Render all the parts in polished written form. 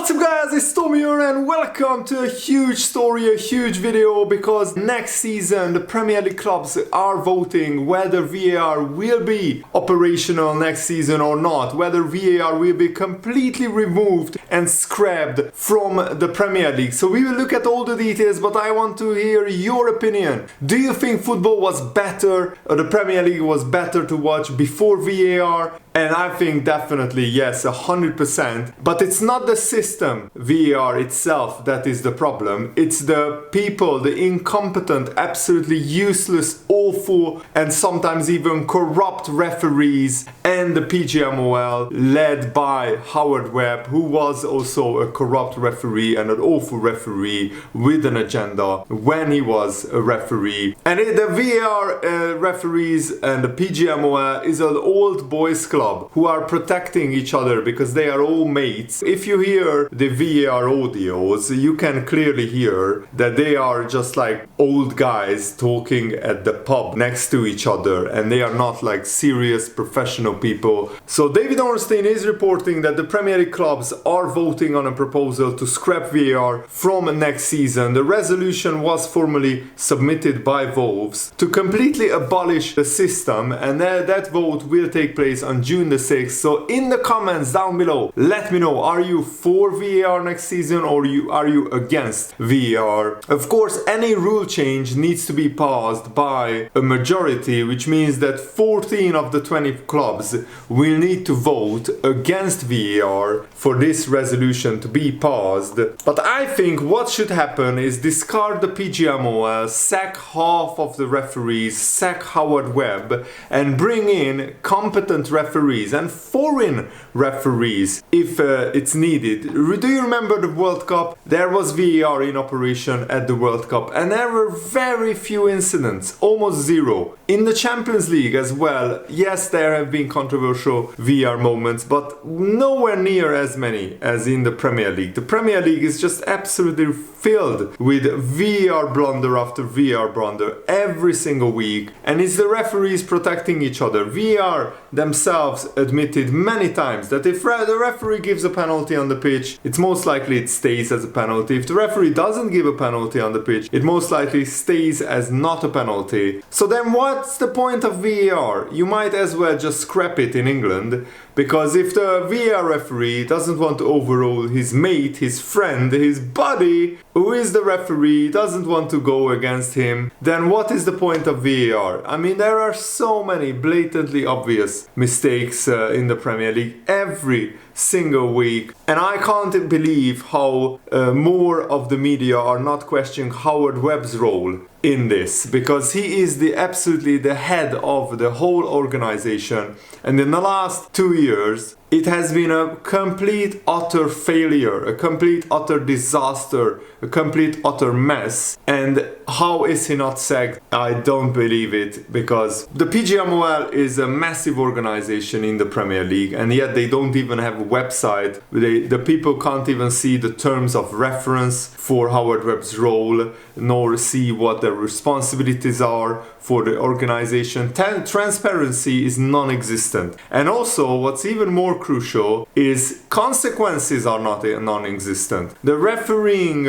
What's up guys, it's Tommy here and welcome to a huge story, a huge video, because next season the Premier League clubs are voting whether VAR will be operational next season or not, whether VAR will be completely removed and scrapped from the Premier League. So we will look at all the details, but I want to hear your opinion. Do you think football was better, or the Premier League was better to watch before VAR? And I think definitely yes, 100%. But it's not the system, VAR itself, that is the problem. It's the people, the incompetent, absolutely useless, awful, and sometimes even corrupt referees and the PGMOL led by Howard Webb, who was also a corrupt referee and an awful referee with an agenda when he was a referee. And the VAR referees and the PGMOL is an old boys club who are protecting each other because they are all mates. If you hear the VAR audios, you can clearly hear that they are just like old guys talking at the pub next to each other, and they are not like serious professional people. So David Ornstein is reporting that the Premier League clubs are voting on a proposal to scrap VAR from next season. The resolution was formally submitted by Wolves to completely abolish the system, and that vote will take place on June the 6th. So in the comments down below, let me know, are you for VAR next season or are you against VAR? Of course, any rule change needs to be passed by a majority, which means that 14 of the 20 clubs will need to vote against VAR for this resolution to be passed. But I think what should happen is discard the PGMOL, sack half of the referees, sack Howard Webb, and bring in competent referees and foreign referees if it's needed. Do you remember the World Cup? There was VAR in operation at the World Cup and there were very few incidents, almost zero. In the Champions League as well, yes, there have been controversial VAR moments, but nowhere near as many as in the Premier League. The Premier League is just absolutely filled with VAR blunder after VAR blunder every single week, and it's the referees protecting each other. VAR themselves admitted many times that if the referee gives a penalty on the pitch, it's most likely it stays as a penalty. If the referee doesn't give a penalty on the pitch, it most likely stays as not a penalty. So then what's the point of VAR? You might as well just scrap it in England, because if the VAR referee doesn't want to overrule his mate, his friend, his buddy, who is the referee, doesn't want to go against him, then what is the point of VAR? I mean, there are so many blatantly obvious mistakes in the Premier League every single week, and I can't believe how more of the media are not questioning Howard Webb's role in this, because he is absolutely the head of the whole organization, and in the last 2 years it has been a complete utter failure, a complete utter disaster, a complete utter mess. And how is he not sacked? I don't believe it, because the PGMOL is a massive organization in the Premier League, and yet they don't even have a website. The people can't even see the terms of reference for Howard Webb's role, nor see what their responsibilities are for the organization. Transparency is non-existent. And also, what's even more crucial is consequences are not non-existent. The refereeing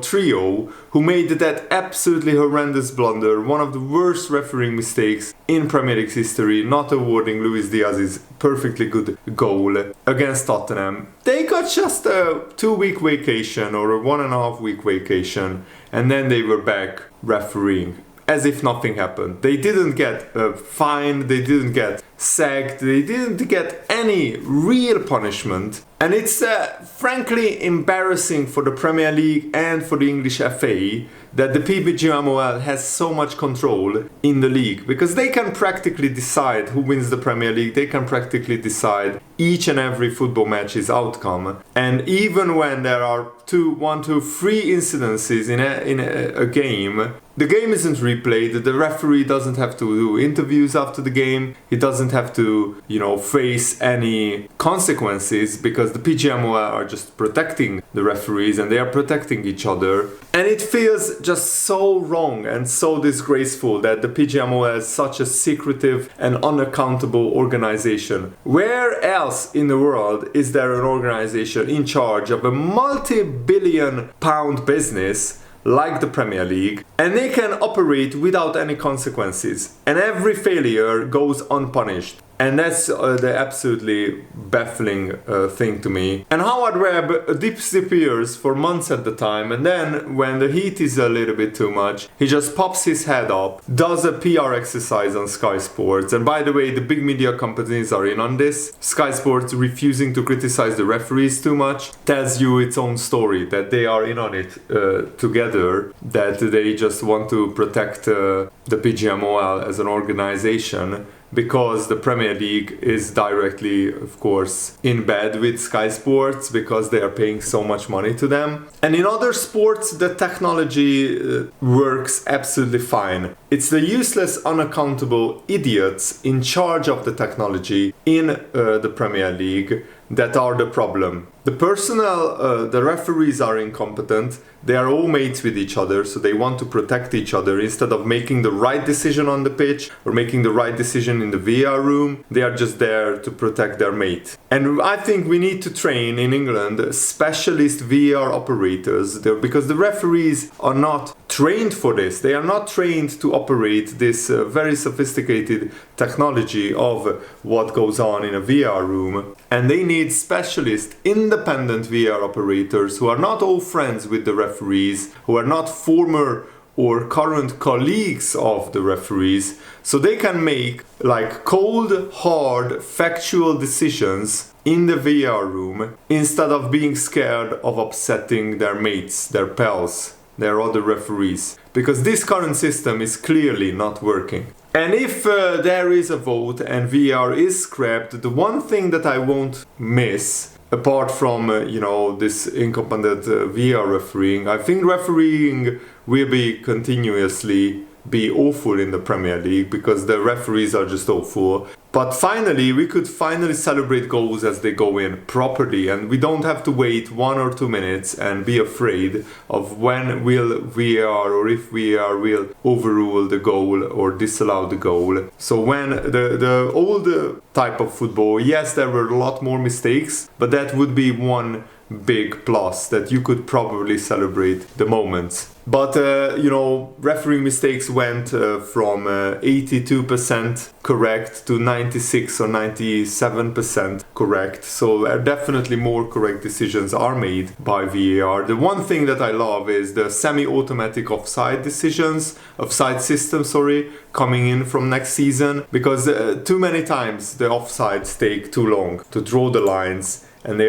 trio who made that absolutely horrendous blunder, one of the worst refereeing mistakes in Premier League history, not awarding Luis Diaz's perfectly good goal against Tottenham. They got just a 2-week vacation or a 1.5 week vacation, and then they were back refereeing as if nothing happened. They didn't get fined, they didn't get sacked, they didn't get any real punishment. And it's frankly embarrassing for the Premier League and for the English FA that the PGMOL has so much control in the league, because they can practically decide who wins the Premier League, they can practically decide each and every football match's outcome. And even when there are 1, 2, 3 incidences in a game, the game isn't replayed, the referee doesn't have to do interviews after the game, he doesn't doesn't have to, face any consequences because the PGMOL are just protecting the referees and they are protecting each other. And it feels just so wrong and so disgraceful that the PGMOL is such a secretive and unaccountable organization. Where else in the world is there an organization in charge of a multi-billion pound business like the Premier League, and they can operate without any consequences, and every failure goes unpunished? And that's the absolutely baffling thing to me. And Howard Webb disappears for months at the time, and then when the heat is a little bit too much, he just pops his head up, does a PR exercise on Sky Sports. And by the way, the big media companies are in on this. Sky Sports refusing to criticize the referees too much tells you its own story, that they are in on it together, that they just want to protect the PGMOL as an organization, because the Premier League is directly, of course, in bed with Sky Sports because they are paying so much money to them. And in other sports, the technology works absolutely fine. It's the useless, unaccountable idiots in charge of the technology in the Premier League that are the problem. The personnel, the referees are incompetent. They are all mates with each other, so they want to protect each other. Instead of making the right decision on the pitch or making the right decision in the VAR room, they are just there to protect their mate. And I think we need to train in England specialist VAR operators there, because the referees are not trained for this. They are not trained to operate this very sophisticated technology of what goes on in a VAR room. And they need specialist, independent VAR operators who are not all friends with the referees, who are not former or current colleagues of the referees, so they can make like cold, hard, factual decisions in the VAR room instead of being scared of upsetting their mates, their pals, their other referees, because this current system is clearly not working. And if there is a vote and VAR is scrapped, the one thing that I won't miss, apart from this incompetent VAR refereeing, I think refereeing will continuously be awful in the Premier League because the referees are just awful. But finally, we could finally celebrate goals as they go in properly, and we don't have to wait 1 or 2 minutes and be afraid of when will VAR or if VAR will overrule the goal or disallow the goal. So when the old type of football, yes, there were a lot more mistakes, but that would be one big plus that you could probably celebrate the moments. But refereeing mistakes went from 82% correct to 96 or 97% correct. So definitely more correct decisions are made by VAR. The one thing that I love is the semi-automatic offside system, coming in from next season, because too many times the offsides take too long to draw the lines. And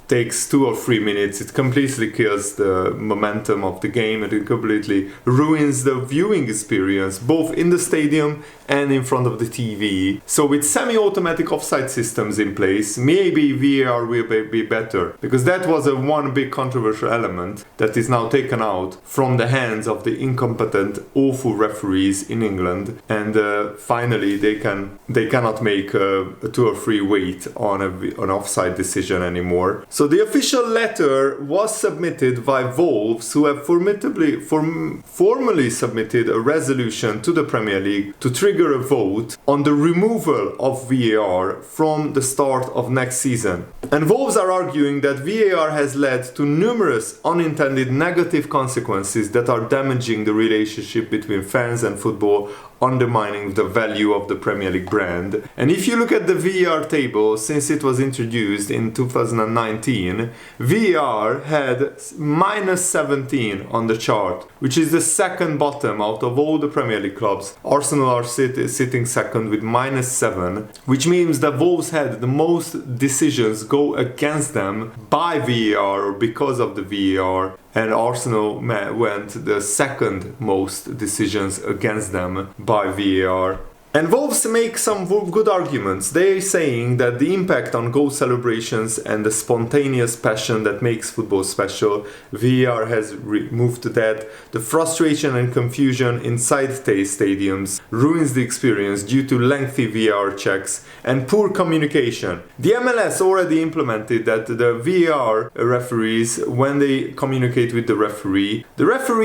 takes 2 or 3 minutes. It completely kills the momentum of the game, and it completely ruins the viewing experience, both in the stadium and in front of the TV. So with semi-automatic offside systems in place, maybe VAR will be better, because that was one big controversial element that is now taken out from the hands of the incompetent, awful referees in England, and finally they cannot make a 2 or 3 wait on an offside decision anymore. So the official letter was submitted by Wolves, who have formally submitted a resolution to the Premier League to trigger a vote on the removal of VAR from the start of next season. And Wolves are arguing that VAR has led to numerous unintended negative consequences that are damaging the relationship between fans and football, undermining the value of the Premier League brand. And if you look at the VAR table, since it was introduced in 2019, VAR had -17 on the chart, which is the second bottom out of all the Premier League clubs. Arsenal are sitting second with -7, which means that Wolves had the most decisions go against them by VAR or because of the VAR, and Arsenal went the second most decisions against them by VAR. And Wolves make some good arguments. They're saying that the impact on goal celebrations and the spontaneous passion that makes football special, VAR has removed that. The frustration and confusion inside stadiums ruins the experience due to lengthy VAR checks and poor communication. The MLS already implemented that the VAR referees, when they communicate with the referee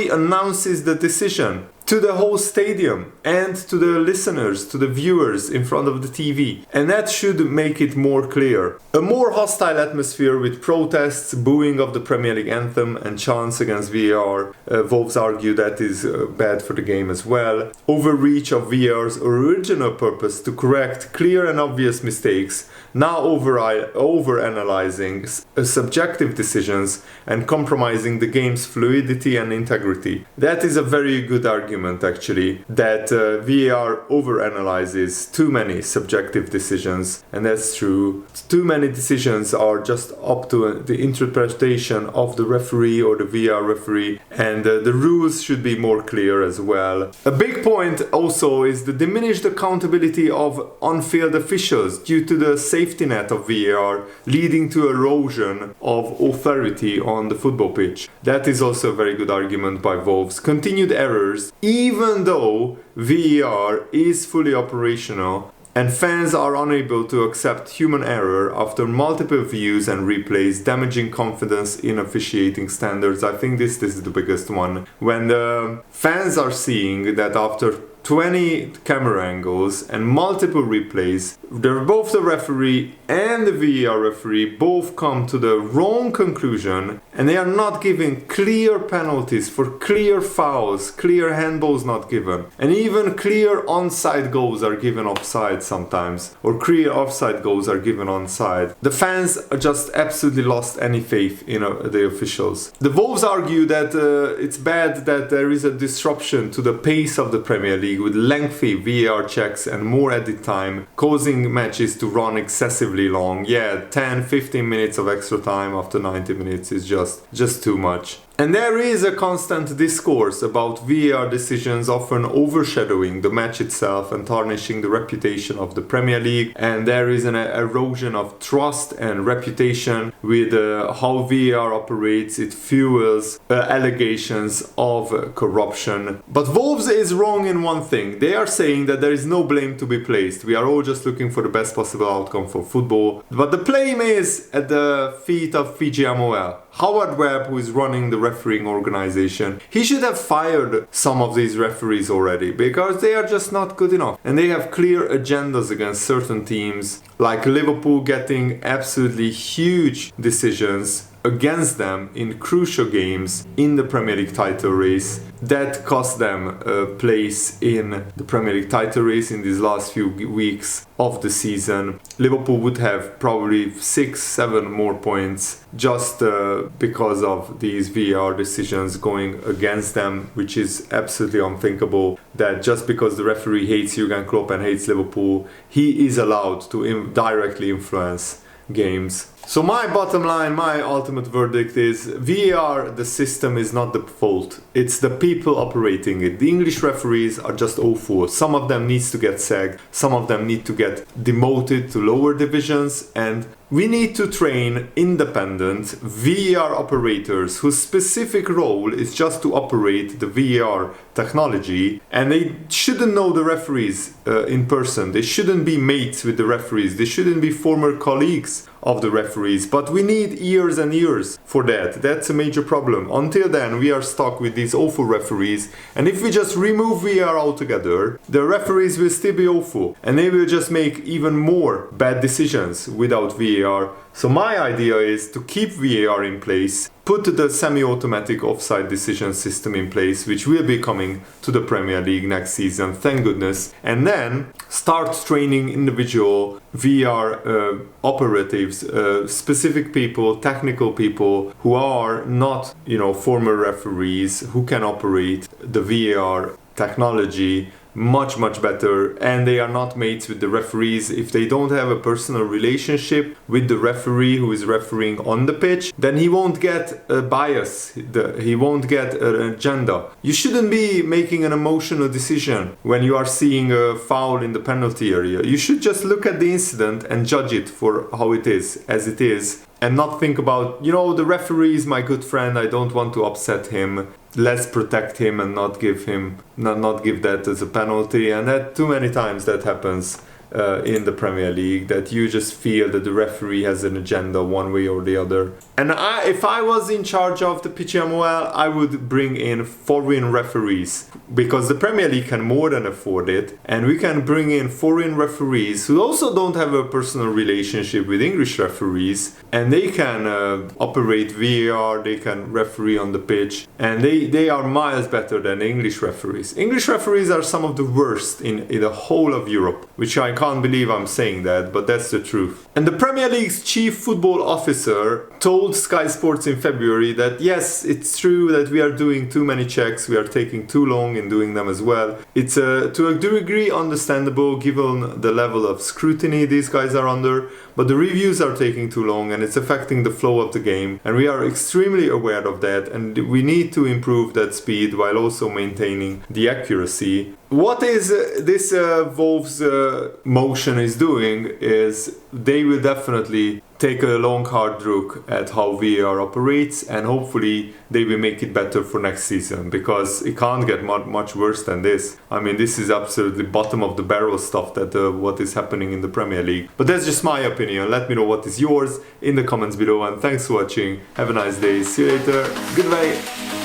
announces the decision to the whole stadium and to the listeners, to the viewers in front of the TV. And that should make it more clear. A more hostile atmosphere with protests, booing of the Premier League anthem and chants against VAR. Wolves argue that is bad for the game as well. Overreach of VAR's original purpose to correct clear and obvious mistakes, now over-analyzing subjective decisions and compromising the game's fluidity and integrity. That is a very good argument actually, that VAR overanalyzes too many subjective decisions, and that's true. Too many decisions are just up to the interpretation of the referee or the VAR referee, and the rules should be more clear as well. A big point also is the diminished accountability of on-field officials due to the safety net of VAR, leading to erosion of authority on the football pitch. That is also a very good argument by Wolves. Continued errors, even though VAR is fully operational and fans are unable to accept human error after multiple views and replays, damaging confidence in officiating standards. I think this is the biggest one. When the fans are seeing that after 20 camera angles and multiple replays, both the referee and the VAR referee both come to the wrong conclusion, and they are not giving clear penalties for clear fouls, clear handballs not given, and even clear onside goals are given offside sometimes, or clear offside goals are given onside. The fans just absolutely lost any faith in the officials. The Wolves argue that it's bad that there is a disruption to the pace of the Premier League with lengthy VAR checks and more edit time, causing matches to run excessively long. Yeah, 10-15 minutes of extra time after 90 minutes is just too much. And there is a constant discourse about VAR decisions often overshadowing the match itself and tarnishing the reputation of the Premier League. And there is an erosion of trust and reputation with how VAR operates. It fuels allegations of corruption. But Wolves is wrong in one thing. They are saying that there is no blame to be placed. We are all just looking for the best possible outcome for football. But the blame is at the feet of PGMOL. Howard Webb, who is running the refereeing organization, he should have fired some of these referees already, because they are just not good enough. And they have clear agendas against certain teams, like Liverpool getting absolutely huge decisions against them in crucial games in the Premier League title race that cost them a place in the Premier League title race in these last few weeks of the season. Liverpool would have probably 6-7 more points just because of these VAR decisions going against them, which is absolutely unthinkable, that just because the referee hates Jurgen Klopp and hates Liverpool, he is allowed to directly influence games. So my bottom line, my ultimate verdict is VAR, the system, is not the fault. It's the people operating it. The English referees are just awful. Some of them needs to get sacked. Some of them need to get demoted to lower divisions. And we need to train independent VAR operators whose specific role is just to operate the VAR technology, and they shouldn't know the referees in person. They shouldn't be mates with the referees. They shouldn't be former colleagues of the referees. But we need years and years for that. That's a major problem. Until then, we are stuck with these awful referees, and if we just remove VAR altogether, the referees will still be awful, and they will just make even more bad decisions without VAR. So my idea is to keep VAR in place, put the semi-automatic offside decision system in place, which will be coming to the Premier League next season, thank goodness, and then start training individual VAR operatives, specific people, technical people who are not, former referees, who can operate the VAR technology much better, and they are not mates with the referees. If they don't have a personal relationship with the referee who is refereeing on the pitch, then he won't get a bias, he won't get an agenda. You shouldn't be making an emotional decision when you are seeing a foul in the penalty area. You should just look at the incident and judge it for how it is, as it is, and not think about, you know, the referee is my good friend, I don't want to upset him, let's protect him and not give that as a penalty. And that too many times that happens in the Premier League, that you just feel that the referee has an agenda one way or the other. And if I was in charge of the PGMOL, I would bring in foreign referees, because the Premier League can more than afford it, and we can bring in foreign referees who also don't have a personal relationship with English referees, and they can operate VAR, they can referee on the pitch, and they are miles better than English referees. English referees are some of the worst in the whole of Europe, which I can't believe I'm saying that, but that's the truth. And the Premier League's chief football officer told Sky Sports in February that yes, it's true that we are doing too many checks, we are taking too long in doing them as well. It's to a degree understandable given the level of scrutiny these guys are under, but the reviews are taking too long and it's affecting the flow of the game, and we are extremely aware of that, and we need to improve that speed while also maintaining the accuracy. What is this Wolves motion is doing is they will definitely take a long hard look at how VAR operates, and hopefully they will make it better for next season, because it can't get much worse than this. I mean, this is absolutely bottom of the barrel stuff that what is happening in the Premier League. But that's just my opinion. Let me know what is yours in the comments below, and thanks for watching. Have a nice day. See you later. Goodbye.